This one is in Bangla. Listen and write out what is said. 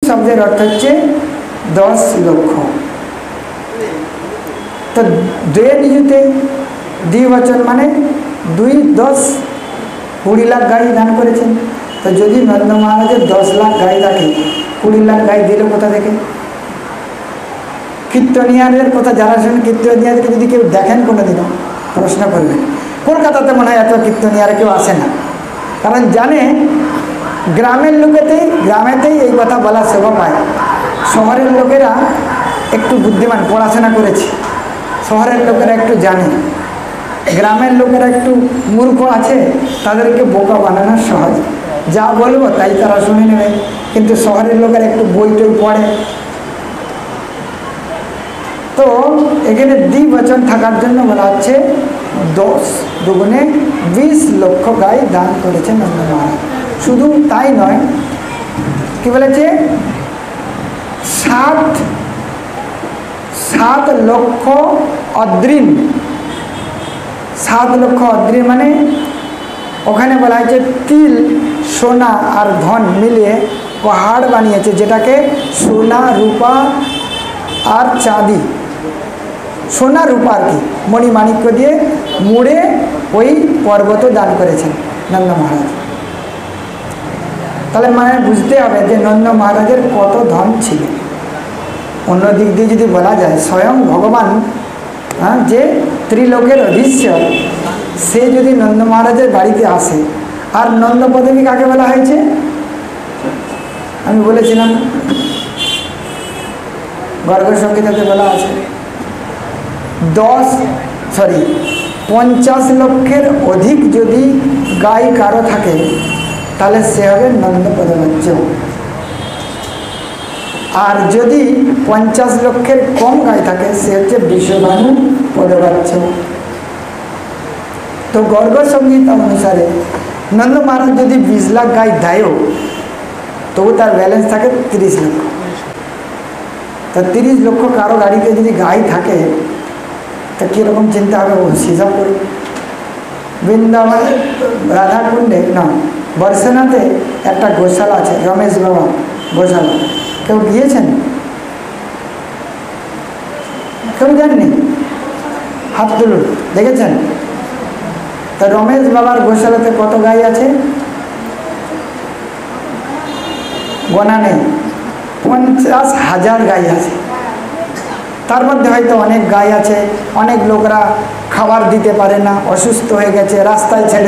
শব্দের অর্থ হচ্ছে 10 লক্ষ। তো দুয়ে নিযুতে দ্বিবচন মানে 2 10 20 লাখ গাই দান করেছেন। তো যদি নন্দ মহারাজের 10 লাখ গাই থাকে, 20 লাখ গাই দিল কোথা থেকে? কীর্তনিয়ারের কথা যারা শোনেন, কীর্তনিয়ারকে যদি কেউ দেখেন কোনোদিনও প্রশ্ন করবেন। কলকাতাতে মনে হয় এত কীর্তনিয়ারে কেউ আসে না, কারণ জানে গ্রামের গ্রামেতেই এই কথা বলা শোভা পায়। শহরের লোকেরা একটু বুদ্ধিমান, পড়াশোনা করেছে, শহরের লোকেরা একটু জানে, গ্রামের লোকেরা একটু মূর্খ আছে, তাদেরকে বোকা বানানো সহজ, যা বলবো তাই তারা শুনে নেবে। কিন্তু শহরের লোকেরা একটু বই টই পড়ে। তো এখানে দ্বিবচন থাকার জন্য বলা হচ্ছে 10 দুগুণে 20 লক্ষ গাই দান করেছেন নন্দ মহারাজ। শুধু তাই নয়, কি বলেছে, 7 লক্ষ অদ্রিন। 7 লক্ষ অদ্রিন মানে ওখানে বলা হয়েছে তিল, সোনা আর ধন মিলিয়ে পাহাড় বানিয়েছে, যেটাকে সোনা রূপা আর চাঁদি, সোনা রূপা আর কি মণিমাণিক্য দিয়ে মুড়ে ওই পর্বত দান করেছেন নন্দ মহারাজ। তাহলে মানে বুঝতে হবে যে নন্দ মহারাজের কত ধন ছিল। অন্য দিক দিয়ে যদি বলা যায়, স্বয়ং ভগবান যে ত্রিলোকের অধীশ্বর, সে যদি নন্দ মহারাজের বাড়িতে আসে, আর নন্দ পদবী কাকে বলা হয়েছে আমি বলেছিলাম, গর্গ সংহিতাতে বলা আছে 50 লক্ষের অধিক যদি গাই কারো থাকে, তাহলে সে হবে নন্দ পদবাচ্য। আর যদি 50 লক্ষের কম গাই থাকে, সে হচ্ছে বিষভানু পদবাচ্য। তো গর্গ সংহিতা অনুসারে নন্দ মহারাজ যদি 20 লাখ গাই দেয়ও, তবু তার ব্যালেন্স থাকে 30 লক্ষ। তো 30 লক্ষ কারো গাড়িতে যদি গাই থাকে, তা কীরকম চিন্তা হবে হিসাব করি। বৃন্দাবন রাধাকুণ্ডে না, বর্ষনাতে একটা গোশালা আছে, রমেশ বাবা গোশালা। কেউ গিয়েছেন? কেউ জাননি? হাত তুলুন, দেখেছেন? তা রমেশ বাবার গোশালাতে কত গাই আছে? গোনা নেই, 50,000 গাই আছে। তার মধ্যে হয়তো অনেক গাই আছে, অনেক লোকরা খাবার দিতে পারে না, অসুস্থ হয়ে গেছে, রাস্তায় ছেড়ে